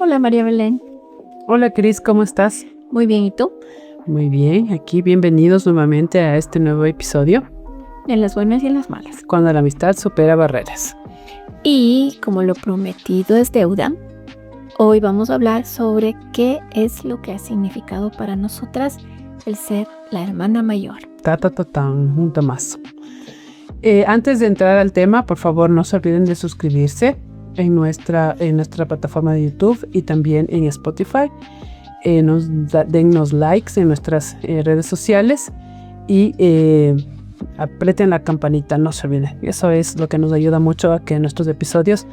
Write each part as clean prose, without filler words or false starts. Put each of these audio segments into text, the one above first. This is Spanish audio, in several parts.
Hola María Belén. Hola Cris, ¿cómo estás? Muy bien, ¿y tú? Muy bien, aquí bienvenidos nuevamente a este nuevo episodio. En las buenas y en las malas. Cuando la amistad supera barreras. Y como lo prometido es deuda, hoy vamos a hablar sobre qué es lo que ha significado para nosotras el ser la hermana mayor. Un temazo. Antes de entrar al tema, por favor no se olviden de suscribirse en nuestra plataforma de YouTube y también en Spotify. Dennos likes en nuestras redes sociales y aprieten la campanita, no se olviden. Eso es lo que nos ayuda mucho a que nuestros episodios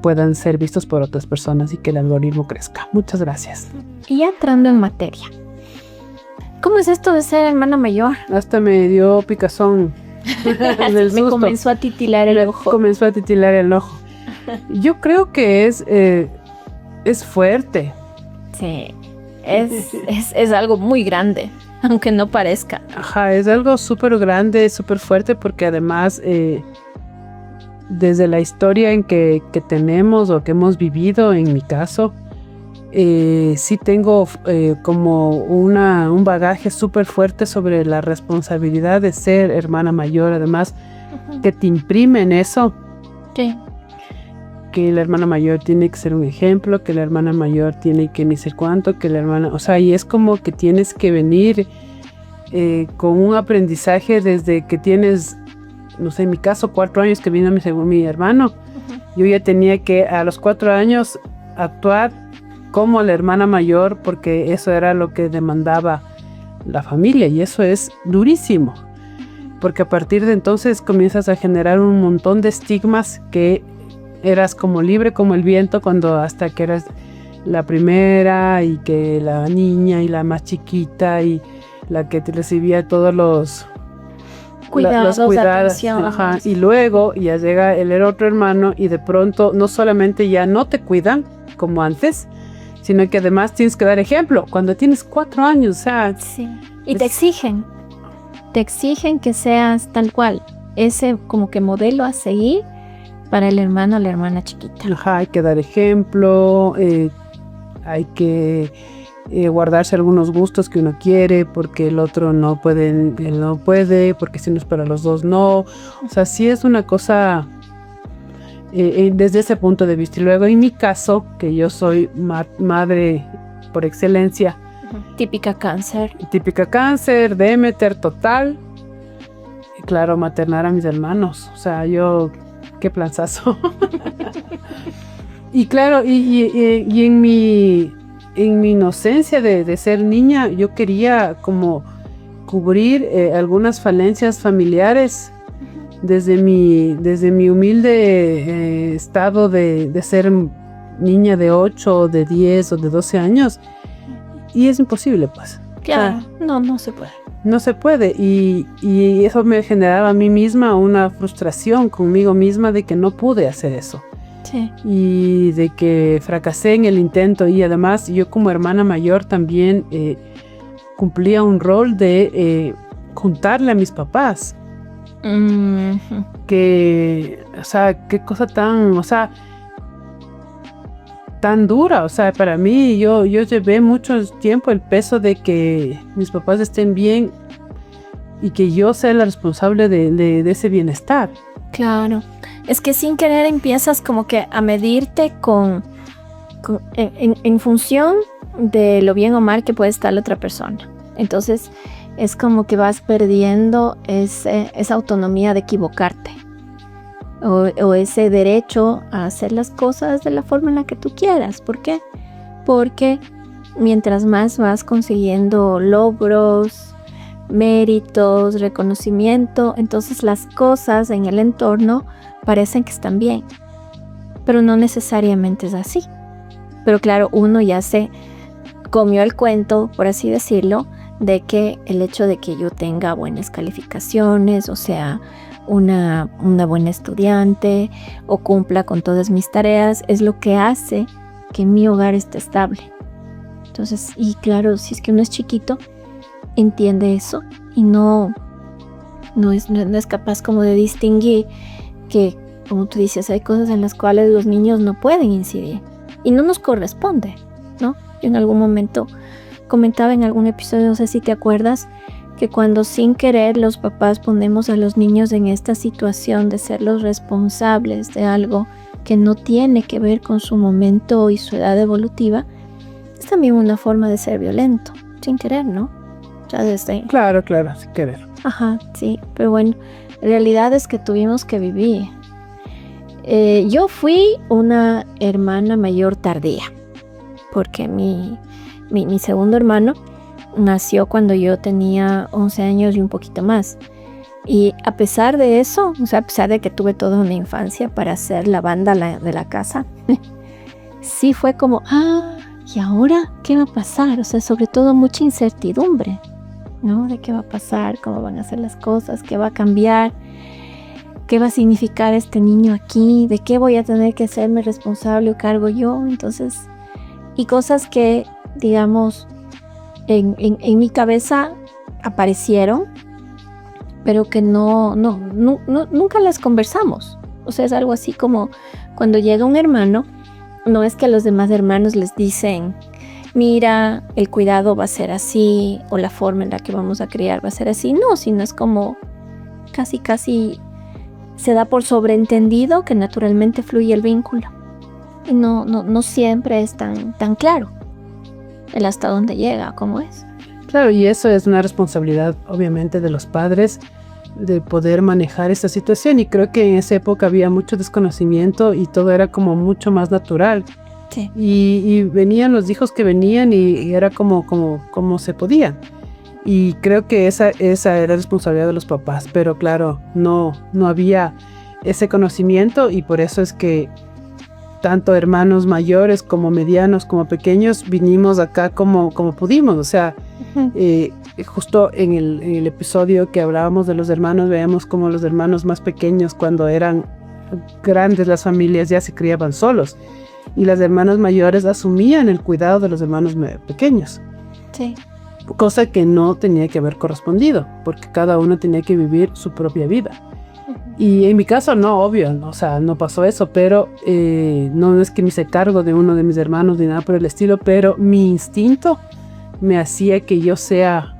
puedan ser vistos por otras personas y que el algoritmo crezca. Muchas gracias. Y ya entrando en materia, ¿cómo es esto de ser hermana mayor? Hasta me dio picazón del susto. Comenzó a titilar el ojo. Comenzó a titilar el ojo. Yo creo que es fuerte. Sí, es algo muy grande, aunque no parezca. Ajá, es algo súper grande, súper fuerte, porque además desde la historia en que tenemos o que hemos vivido, en mi caso, sí tengo como un bagaje súper fuerte sobre la responsabilidad de ser hermana mayor, además que te imprimen eso. Sí. Que la hermana mayor tiene que ser un ejemplo, que la hermana mayor tiene que ni sé cuánto, que la hermana, o sea, y es como que tienes que venir con un aprendizaje desde que tienes, no sé, en mi caso 4 años que vino mi hermano. Yo ya tenía que a los 4 años actuar como la hermana mayor, porque eso era lo que demandaba la familia, y eso es durísimo, porque a partir de entonces comienzas a generar un montón de estigmas que eras como libre como el viento hasta que eras la primera y que la niña y la más chiquita y la que te recibía todos los cuidados. Ajá. Y luego ya llega el otro hermano y de pronto no solamente ya no te cuidan como antes, sino que además tienes que dar ejemplo cuando tienes 4 años. O sea, sí. Y te exigen que seas tal cual, ese como que modelo a seguir para el hermano o la hermana chiquita. Ajá, hay que dar ejemplo, hay que guardarse algunos gustos que uno quiere porque el otro no puede, él no puede, porque si no es para los dos no. O sea, sí es una cosa desde ese punto de vista. Y luego en mi caso, que yo soy madre por excelencia. Típica cáncer, Demeter total. Y claro, maternar a mis hermanos. O sea, qué planzazo. Y claro, y en mi inocencia de ser niña, yo quería como cubrir algunas falencias familiares desde mi humilde estado de ser niña de 8 o de 10 o de 12 años. Y es imposible, pues. Claro, no se puede. No se puede, y eso me generaba a mí misma una frustración conmigo misma de que no pude hacer eso. Sí. Y de que fracasé en el intento, y además yo como hermana mayor también cumplía un rol de juntarle a mis papás. Que, o sea, qué cosa tan dura. O sea, para mí yo llevé mucho tiempo el peso de que mis papás estén bien y que yo sea la responsable de ese bienestar. Claro, es que sin querer empiezas como que a medirte en función de lo bien o mal que puede estar la otra persona. Entonces es como que vas perdiendo esa autonomía de equivocarte. O ese derecho a hacer las cosas de la forma en la que tú quieras. ¿Por qué? Porque mientras más vas consiguiendo logros, méritos, reconocimiento, entonces las cosas en el entorno parecen que están bien. Pero no necesariamente es así. Pero claro, uno ya se comió el cuento, por así decirlo, de que el hecho de que yo tenga buenas calificaciones, o sea, una buena estudiante o cumpla con todas mis tareas, es lo que hace que mi hogar esté estable. Entonces, y claro, si es que uno es chiquito, entiende eso y no es capaz como de distinguir que, como tú dices, hay cosas en las cuales los niños no pueden incidir. y no nos corresponde, ¿no? Yo en algún momento comentaba en algún episodio, no sé si te acuerdas, que cuando sin querer los papás ponemos a los niños en esta situación de ser los responsables de algo que no tiene que ver con su momento y su edad evolutiva, es también una forma de ser violento, sin querer, ¿no? Ya desde... Claro, sin querer. Ajá, sí, pero bueno, la realidad es que tuvimos que vivir. Yo fui una hermana mayor tardía, porque mi segundo hermano nació cuando yo tenía 11 años y un poquito más. Y a pesar de eso, o sea, a pesar de que tuve toda una infancia para ser la banda de la casa, sí fue como, ¿y ahora qué va a pasar? O sea, sobre todo mucha incertidumbre, ¿no? De qué va a pasar, cómo van a ser las cosas, qué va a cambiar, qué va a significar este niño aquí, de qué voy a tener que hacerme responsable o cargo yo. Entonces, y cosas que, digamos, en mi cabeza aparecieron, pero que nunca las conversamos. O sea, es algo así como cuando llega un hermano, no es que a los demás hermanos les dicen, mira, el cuidado va a ser así, o la forma en la que vamos a criar va a ser así. No, sino es como casi se da por sobreentendido que naturalmente fluye el vínculo. Y no siempre es tan claro el hasta dónde llega, cómo es. Claro, y eso es una responsabilidad, obviamente, de los padres de poder manejar esta situación. Y creo que en esa época había mucho desconocimiento y todo era como mucho más natural. Sí. Y venían los hijos que venían y era como se podía. Y creo que esa era responsabilidad de los papás. Pero claro, no había ese conocimiento y por eso es que tanto hermanos mayores como medianos como pequeños vinimos acá como pudimos. O sea, justo en el episodio que hablábamos de los hermanos, veíamos como los hermanos más pequeños, cuando eran grandes las familias, ya se criaban solos. Y las hermanas mayores asumían el cuidado de los hermanos pequeños. Sí. Cosa que no tenía que haber correspondido, porque cada uno tenía que vivir su propia vida. Y en mi caso no, obvio, o sea, no pasó eso, pero no es que me hice cargo de uno de mis hermanos ni nada por el estilo, pero mi instinto me hacía que yo sea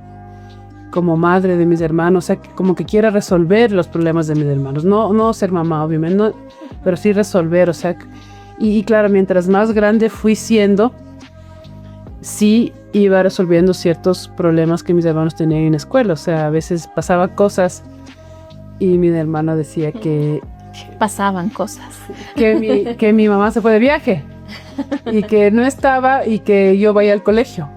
como madre de mis hermanos, o sea, como que quiera resolver los problemas de mis hermanos, no ser mamá, obviamente, no, pero sí resolver, o sea, y claro, mientras más grande fui siendo, sí iba resolviendo ciertos problemas que mis hermanos tenían en la escuela, o sea, a veces pasaba cosas y mi hermano decía que... Pasaban cosas. Que mi mamá se fue de viaje y que no estaba y que yo vaya al colegio.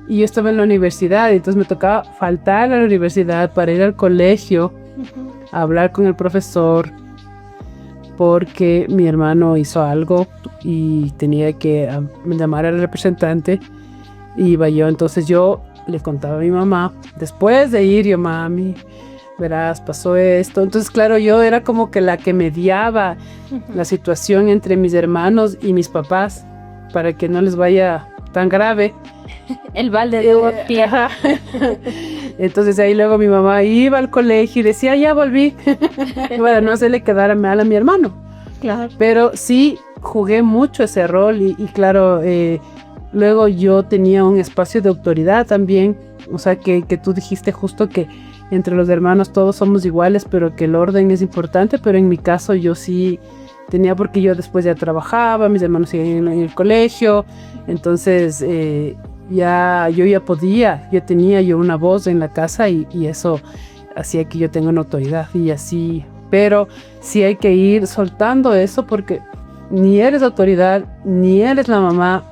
Y yo estaba en la universidad y entonces me tocaba faltar a la universidad para ir al colegio a hablar con el profesor porque mi hermano hizo algo y tenía que llamar al representante y iba yo. Entonces yo le contaba a mi mamá, después de ir yo, mami, verás, pasó esto. Entonces, claro, yo era como que la que mediaba la situación entre mis hermanos y mis papás para que no les vaya tan grave. El balde de agua fría. Entonces ahí luego mi mamá iba al colegio y decía, ya volví. Bueno, no se le quedara mal a mi hermano. Claro. Pero sí jugué mucho ese rol y claro, luego yo tenía un espacio de autoridad también. O sea, que tú dijiste justo que entre los hermanos todos somos iguales, pero que el orden es importante. Pero en mi caso yo sí tenía, porque yo después ya trabajaba, mis hermanos siguen en el colegio. Entonces yo tenía una voz en la casa y eso hacía que yo tenga una autoridad y así. Pero sí hay que ir soltando eso porque ni eres autoridad, ni eres la mamá,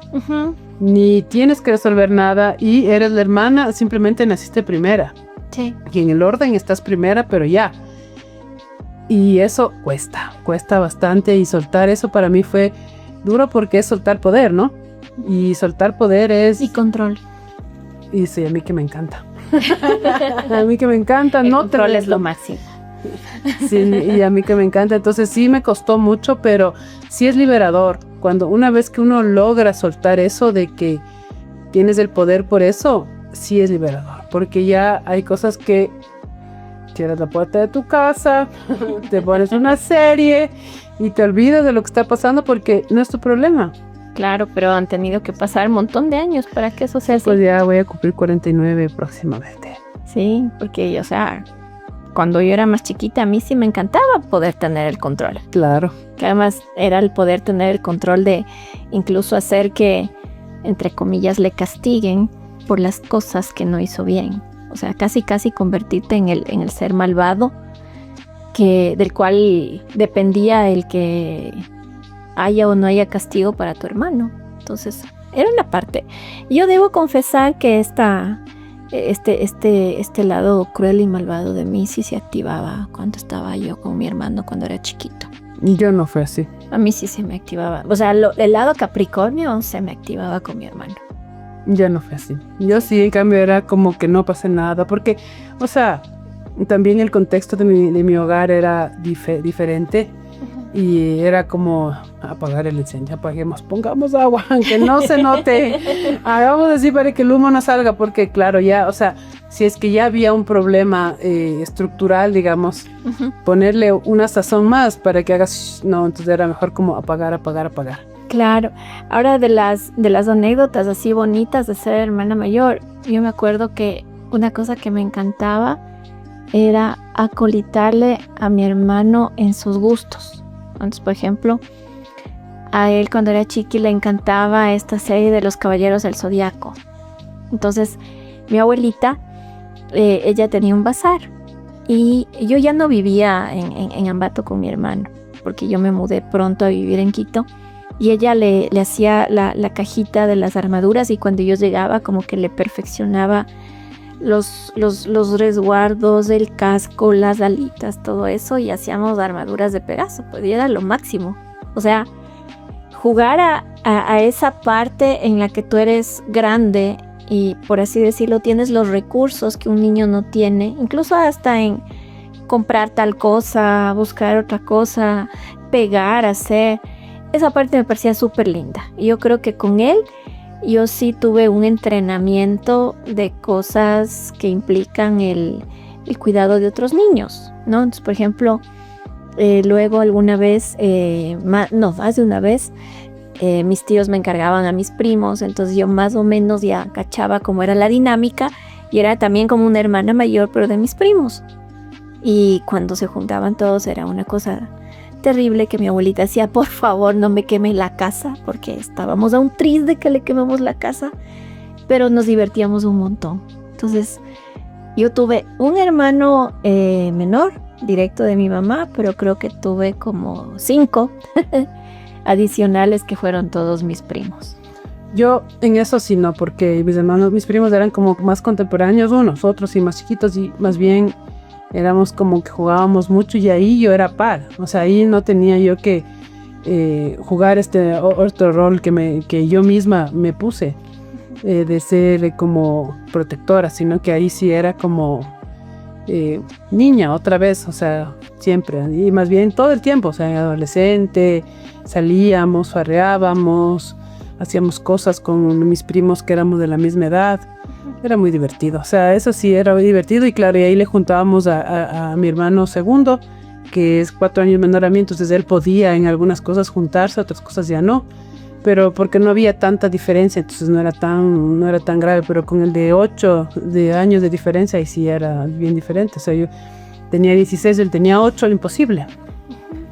ni tienes que resolver nada y eres la hermana, simplemente naciste primera. Sí. Y en el orden estás primera, pero ya. Y eso cuesta bastante y soltar eso para mí fue duro porque es soltar poder, ¿no? Y soltar poder es... Y control. Y sí, a mí que me encanta. A mí que me encanta. El no control es lo máximo. Sí, y a mí que me encanta. Entonces sí me costó mucho, pero sí es liberador. Cuando una vez que uno logra soltar eso de que tienes el poder por eso, sí es liberador. Porque ya hay cosas que cierras la puerta de tu casa, te pones una serie y te olvidas de lo que está pasando porque no es tu problema. Claro, pero han tenido que pasar un montón de años para que eso sea así. Pues ya voy a cumplir 49 próximamente. Sí, porque, o sea, cuando yo era más chiquita, a mí sí me encantaba poder tener el control. Claro. Que además era el poder tener el control de incluso hacer que, entre comillas, le castiguen por las cosas que no hizo bien. O sea, casi convertirte en el ser malvado del cual dependía el que haya o no haya castigo para tu hermano. Entonces, era una parte. Yo debo confesar que este lado cruel y malvado de mí sí se activaba cuando estaba yo con mi hermano cuando era chiquito. Y yo no fue así. A mí sí se me activaba. O sea, el lado Capricornio se me activaba con mi hermano. Ya no fue así. Yo sí, en cambio, era como que no pasé nada. Porque, o sea, también el contexto de mi hogar era diferente. Y era como apagar el incendio, apaguemos, pongamos agua, aunque no se note, hagamos así para que el humo no salga, porque claro, ya, o sea, si es que ya había un problema estructural, digamos, ponerle una sazón más para que hagas, no, entonces era mejor como apagar. Claro, ahora de las anécdotas así bonitas de ser hermana mayor, yo me acuerdo que una cosa que me encantaba era acolitarle a mi hermano en sus gustos. Entonces, por ejemplo, a él cuando era chiqui le encantaba esta serie de Los Caballeros del Zodiaco. Entonces, mi abuelita, ella tenía un bazar y yo ya no vivía en Ambato con mi hermano, porque yo me mudé pronto a vivir en Quito y ella le hacía la cajita de las armaduras y cuando yo llegaba como que le perfeccionaba los resguardos, el casco, las alitas, todo eso, y hacíamos armaduras de Pegaso, pues y era lo máximo. O sea, jugar a esa parte en la que tú eres grande y, por así decirlo, tienes los recursos que un niño no tiene, incluso hasta en comprar tal cosa, buscar otra cosa, pegar, hacer. Esa parte me parecía súper linda. Y yo creo que con él yo sí tuve un entrenamiento de cosas que implican el cuidado de otros niños, ¿no? Entonces, por ejemplo, luego alguna vez, más de una vez, mis tíos me encargaban a mis primos, entonces yo más o menos ya cachaba cómo era la dinámica y era también como una hermana mayor, pero de mis primos. Y cuando se juntaban todos era una cosa terrible que mi abuelita decía, por favor no me quemen la casa, porque estábamos a un tris de que le quememos la casa, pero nos divertíamos un montón. Entonces yo tuve un hermano menor, directo de mi mamá, pero creo que tuve como 5 adicionales que fueron todos mis primos. Yo en eso sí no, porque mis primos eran como más contemporáneos unos, otros y más chiquitos, y más bien éramos como que jugábamos mucho y ahí yo era par, o sea, ahí no tenía yo que jugar este otro rol que yo misma me puse de ser como protectora, sino que ahí sí era como niña otra vez, o sea, siempre, y más bien todo el tiempo, o sea, adolescente, salíamos, farreábamos, hacíamos cosas con mis primos que éramos de la misma edad. Era muy divertido, o sea, eso sí era muy divertido y claro, y ahí le juntábamos a mi hermano segundo, que es 4 años menor a mí, entonces él podía en algunas cosas juntarse, otras cosas ya no, pero porque no había tanta diferencia, entonces no era tan grave, pero con el de 8 años de diferencia, ahí sí era bien diferente, o sea, yo tenía 16, él tenía 8, era imposible,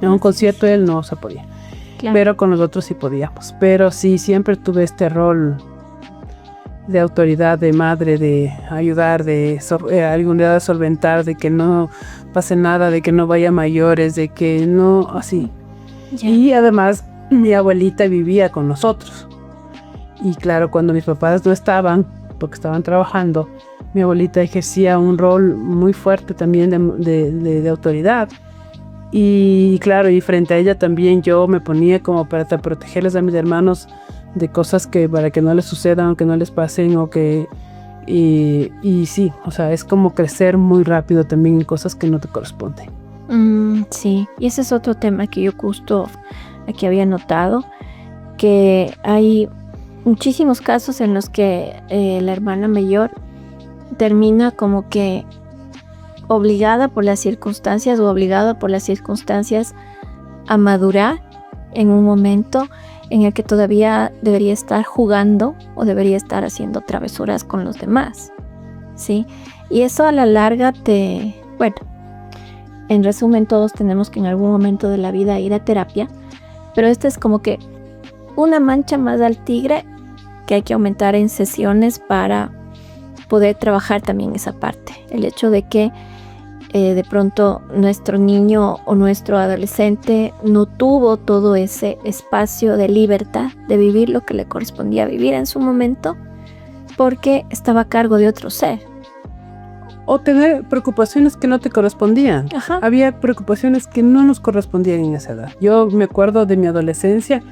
en un concierto él no se podía, claro. Pero con los otros sí podíamos, pero sí, siempre tuve este rol de autoridad, de madre, de ayudar, de alguna edad de solventar, de que no pase nada, de que no vaya a mayores, de que no, así. Yeah. Y además mi abuelita vivía con nosotros. Y claro, cuando mis papás no estaban, porque estaban trabajando, mi abuelita ejercía un rol muy fuerte también de autoridad. Y claro, y frente a ella también yo me ponía como para protegerles a mis hermanos de cosas que para que no les sucedan o que no les pasen o que y sí, o sea, es como crecer muy rápido también en cosas que no te corresponden. Sí, y ese es otro tema que yo justo aquí había notado, que hay muchísimos casos en los que la hermana mayor termina como que obligada por las circunstancias o obligada por las circunstancias a madurar en un momento en el que todavía debería estar jugando o debería estar haciendo travesuras con los demás, ¿sí? Y eso a la larga bueno, en resumen, todos tenemos que en algún momento de la vida ir a terapia, pero esta es como que una mancha más al tigre que hay que aumentar en sesiones para poder trabajar también esa parte. El hecho de que de pronto nuestro niño o nuestro adolescente no tuvo todo ese espacio de libertad de vivir lo que le correspondía vivir en su momento porque estaba a cargo de otro ser. O tener preocupaciones que no te correspondían. Ajá. Había preocupaciones que no nos correspondían en esa edad. Yo me acuerdo de mi adolescencia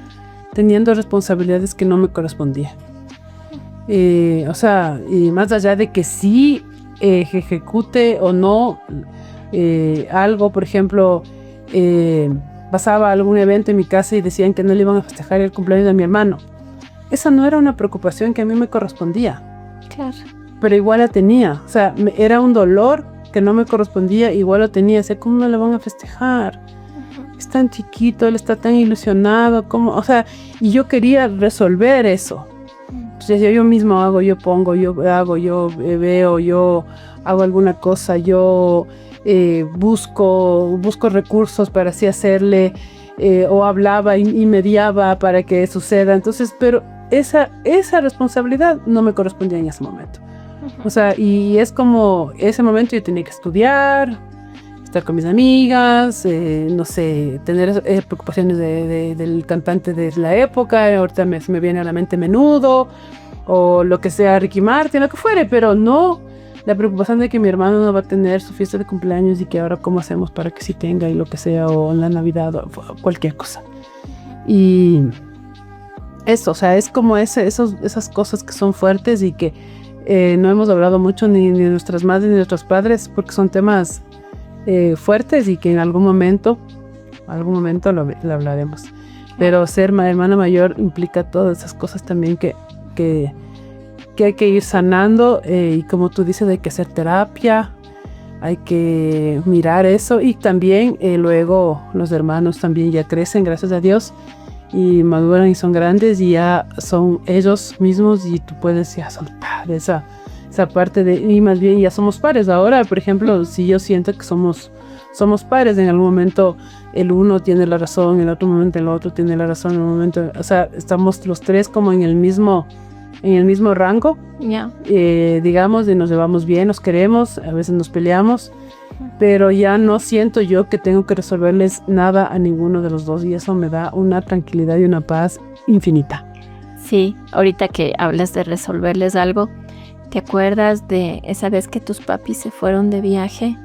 teniendo responsabilidades que no me correspondían. O sea, y más allá de que sí ejecute o no algo, por ejemplo, pasaba algún evento en mi casa y decían que no le iban a festejar el cumpleaños de mi hermano. Esa no era una preocupación que a mí me correspondía. Claro. Pero igual la tenía. O sea, era un dolor que no me correspondía, igual lo tenía. O sea, ¿cómo no le van a festejar? Es tan chiquito, él está tan ilusionado, ¿cómo? O sea, y yo quería resolver eso. Entonces yo mismo hago, yo pongo, yo hago, yo veo, yo hago alguna cosa, yo busco recursos para así hacerle, o hablaba y mediaba para que suceda. Entonces, pero esa responsabilidad no me correspondía en ese momento. O sea, y es como ese momento yo tenía que estudiar, estar con mis amigas, no sé, tener preocupaciones del cantante de la época. Ahorita me viene a la mente Menudo, o lo que sea, Ricky Martin, lo que fuere, pero no la preocupación de que mi hermano no va a tener su fiesta de cumpleaños y que ahora cómo hacemos para que sí tenga y lo que sea, o en la Navidad, o cualquier cosa. Y eso, o sea, es como esas cosas que son fuertes y que no hemos hablado mucho ni de nuestras madres ni de nuestros padres, porque son temas fuertes y que en algún momento lo hablaremos. Pero ser hermana mayor implica todas esas cosas también que hay que ir sanando, y como tú dices, hay que hacer terapia, hay que mirar eso, y también luego los hermanos también ya crecen, gracias a Dios, y maduran y son grandes y ya son ellos mismos y tú puedes ya soltar esa parte de, y más bien ya somos pares. Ahora, por ejemplo, si yo siento que somos pares, en algún momento el uno tiene la razón, en el otro momento el otro tiene la razón, en un momento, o sea, estamos los tres como en el mismo rango, digamos, y nos llevamos bien, nos queremos, a veces nos peleamos, pero ya no siento yo que tengo que resolverles nada a ninguno de los dos, y eso me da una tranquilidad y una paz infinita. Sí, ahorita que hablas de resolverles algo, ¿te acuerdas de esa vez que tus papis se fueron de viaje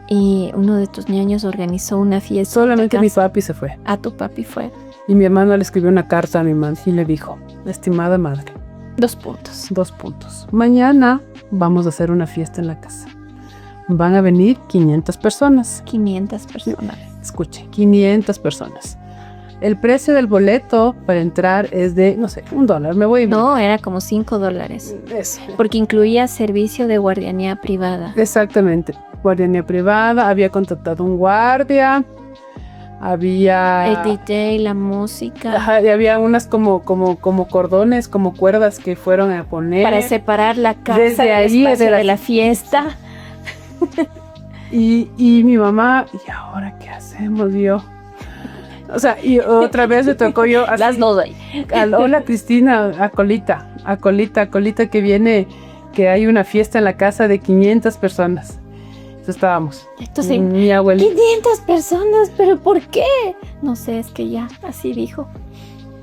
y uno de tus ñaños organizó una fiesta? Solamente mi papi se fue. Ah, tu papi fue. Y mi hermano le escribió una carta a mi madre y le dijo: estimada madre, 2 puntos. 2 puntos. Mañana vamos a hacer una fiesta en la casa. Van a venir 500 personas. 500 personas. Escuche, 500 personas. El precio del boleto para entrar es de, no sé, $1. Me voy. No, era como $5. Eso. Porque incluía servicio de guardianía privada. Exactamente. Guardianía privada. Había contratado un guardia. Había el DJ, la música. Ajá, y había unas como cordones, como cuerdas que fueron a poner para separar la casa desde ahí de la fiesta. Y mi mamá, ¿y ahora qué hacemos, yo? O sea, y otra vez me tocó yo así, las dos ahí. Hola Cristina, a colita que viene, que hay una fiesta en la casa de 500 personas. Entonces estábamos. Entonces, mi abuelita. 500 personas, ¿pero por qué? No sé, es que ya, así dijo.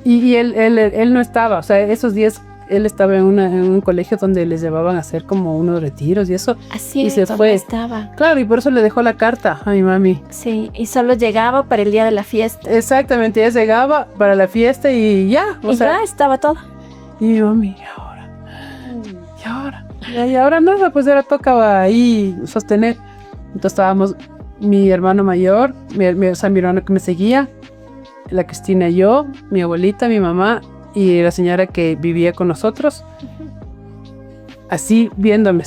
Y él no estaba, o sea, esos días él estaba en un colegio donde les llevaban a hacer como unos retiros y eso. Así y es, se fue. Estaba. Claro, y por eso le dejó la carta a mi mami. Sí, y solo llegaba para el día de la fiesta. Exactamente, ella llegaba para la fiesta y ya. Ya estaba todo. Y mi mami, ¿y ahora nada? Pues ahora tocaba ahí sostener. Entonces estábamos mi hermano mayor, mi hermano que me seguía, la Cristina y yo, mi abuelita, mi mamá y la señora que vivía con nosotros, así viéndome.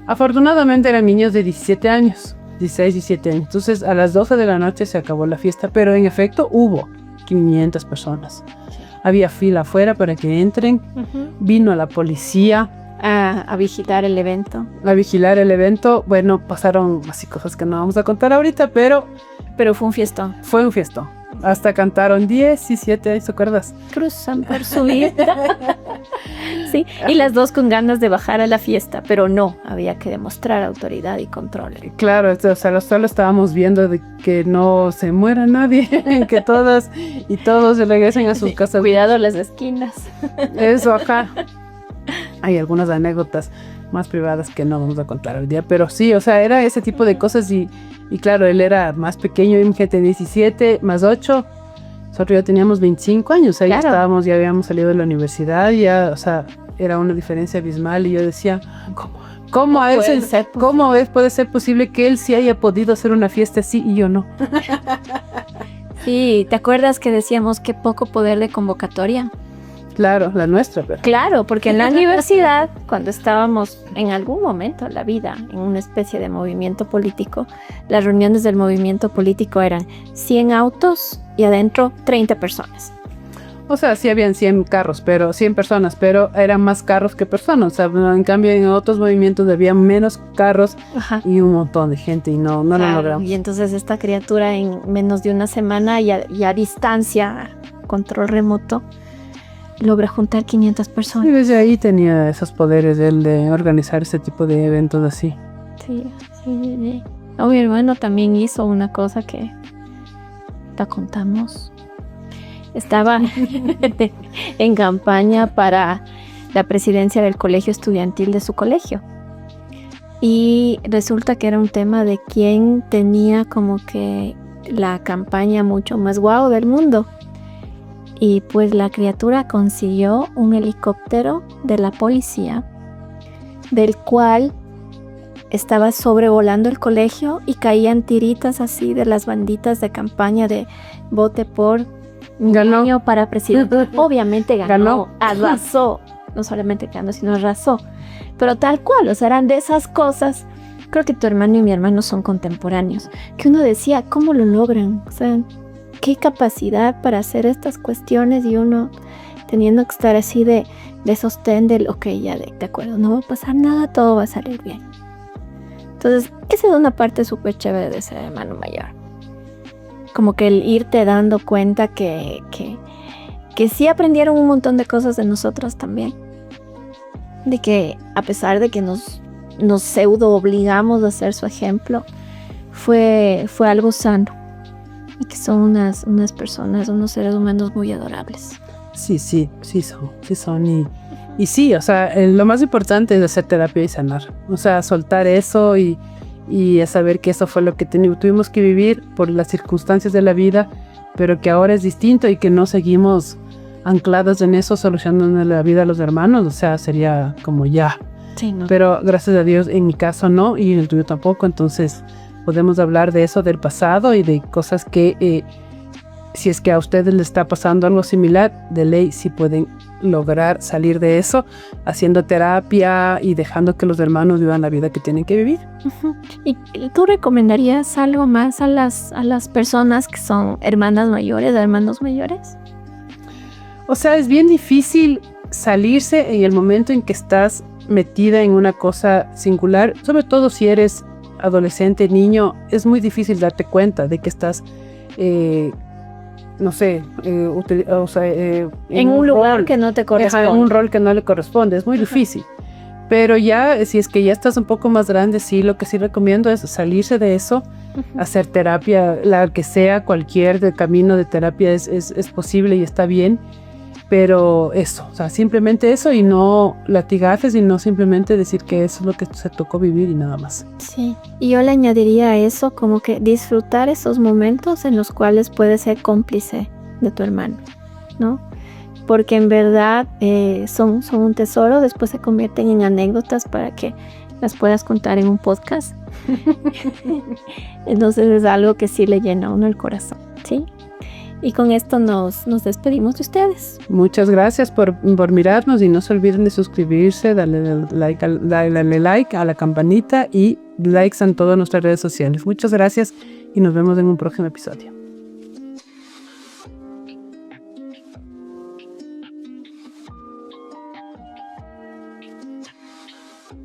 Afortunadamente eran niños de 17 años, 16, 17 años. Entonces a las 12 de la noche se acabó la fiesta, pero en efecto hubo 500 personas. había fila afuera para que entren, vino la policía a vigilar el evento. Bueno, pasaron así cosas que no vamos a contar ahorita, pero fue un fiestón. Fue un fiestón. Hasta cantaron 17, ¿te acuerdas? Cruzan por su vida. Sí, y las dos con ganas de bajar a la fiesta, pero no, había que demostrar autoridad y control. Claro, o sea, solo estábamos viendo de que no se muera nadie, que todas y todos se regresen a sus casas. Cuidado las esquinas. Eso, ajá. Hay algunas anécdotas más privadas que no vamos a contar hoy día, pero sí, o sea, era ese tipo de cosas y claro, él era más pequeño, imagínate, 17 más 8, nosotros ya teníamos 25 años, o sea, Claro. ya habíamos salido de la universidad, ya, o sea, era una diferencia abismal y yo decía, ¿cómo puede ser posible que él sí haya podido hacer una fiesta así y yo no? Sí, ¿te acuerdas que decíamos qué poco poder de convocatoria? Claro, la nuestra, pero... Claro, porque en la universidad, cuando estábamos en algún momento de la vida en una especie de movimiento político, las reuniones del movimiento político eran 100 autos y adentro 30 personas. O sea, sí habían 100 personas, pero eran más carros que personas. O sea, en cambio en otros movimientos había menos carros. Ajá. Y un montón de gente y no lo logramos. Y entonces esta criatura en menos de una semana y a distancia, control remoto, logra juntar 500 personas. Y desde ahí tenía esos poderes él de organizar ese tipo de eventos así. Sí. Oh, mi hermano también hizo una cosa que la contamos. Estaba en campaña para la presidencia del colegio estudiantil de su colegio. Y resulta que era un tema de quién tenía como que la campaña mucho más guau del mundo. Y pues la criatura consiguió un helicóptero de la policía, del cual estaba sobrevolando el colegio y caían tiritas así de las banditas de campaña de vote por Ganó. niño para presidente. Obviamente ganó. Arrasó. No solamente ganó, sino arrasó. Pero tal cual, o sea, eran de esas cosas. Creo que tu hermano y mi hermano son contemporáneos. Que uno decía, ¿cómo lo logran? O sea, qué capacidad para hacer estas cuestiones y uno teniendo que estar así de sostén del, ok, ya de acuerdo, no va a pasar nada, todo va a salir bien. Entonces, esa es una parte súper chévere de ser hermano mayor. Como que el irte dando cuenta que sí aprendieron un montón de cosas de nosotros también. De que a pesar de que nos pseudo obligamos a ser su ejemplo, fue algo sano. Y que son unas personas, unos seres humanos muy adorables. Sí son. Y sí, o sea, lo más importante es hacer terapia y sanar. O sea, soltar eso y saber que eso fue lo que tuvimos que vivir por las circunstancias de la vida, pero que ahora es distinto y que no seguimos anclados en eso, solucionando la vida a los hermanos. O sea, sería como ya. Sí, ¿no? Pero gracias a Dios, en mi caso no, y en el tuyo tampoco, entonces podemos hablar de eso, del pasado y de cosas que si es que a ustedes les está pasando algo similar, de ley sí pueden lograr salir de eso haciendo terapia y dejando que los hermanos vivan la vida que tienen que vivir. Uh-huh. ¿Y tú recomendarías algo más a las personas que son hermanas mayores, hermanos mayores? O sea, es bien difícil salirse en el momento en que estás metida en una cosa singular, sobre todo si eres adolescente, niño, es muy difícil darte cuenta de que estás, no sé, en un lugar que no te corresponde. En un rol que no le corresponde, es muy difícil. Pero ya, si es que ya estás un poco más grande, sí, lo que sí recomiendo es salirse de eso, hacer terapia, la que sea, cualquier camino de terapia es posible y está bien. Pero eso, o sea, simplemente eso y no latigajes y no simplemente decir que eso es lo que se tocó vivir y nada más. Sí, y yo le añadiría a eso como que disfrutar esos momentos en los cuales puedes ser cómplice de tu hermano, ¿no? Porque en verdad son un tesoro, después se convierten en anécdotas para que las puedas contar en un podcast. Entonces es algo que sí le llena a uno el corazón, ¿sí? Y con esto nos despedimos de ustedes. Muchas gracias por mirarnos y no se olviden de suscribirse, darle like a la campanita y likes en todas nuestras redes sociales. Muchas gracias y nos vemos en un próximo episodio.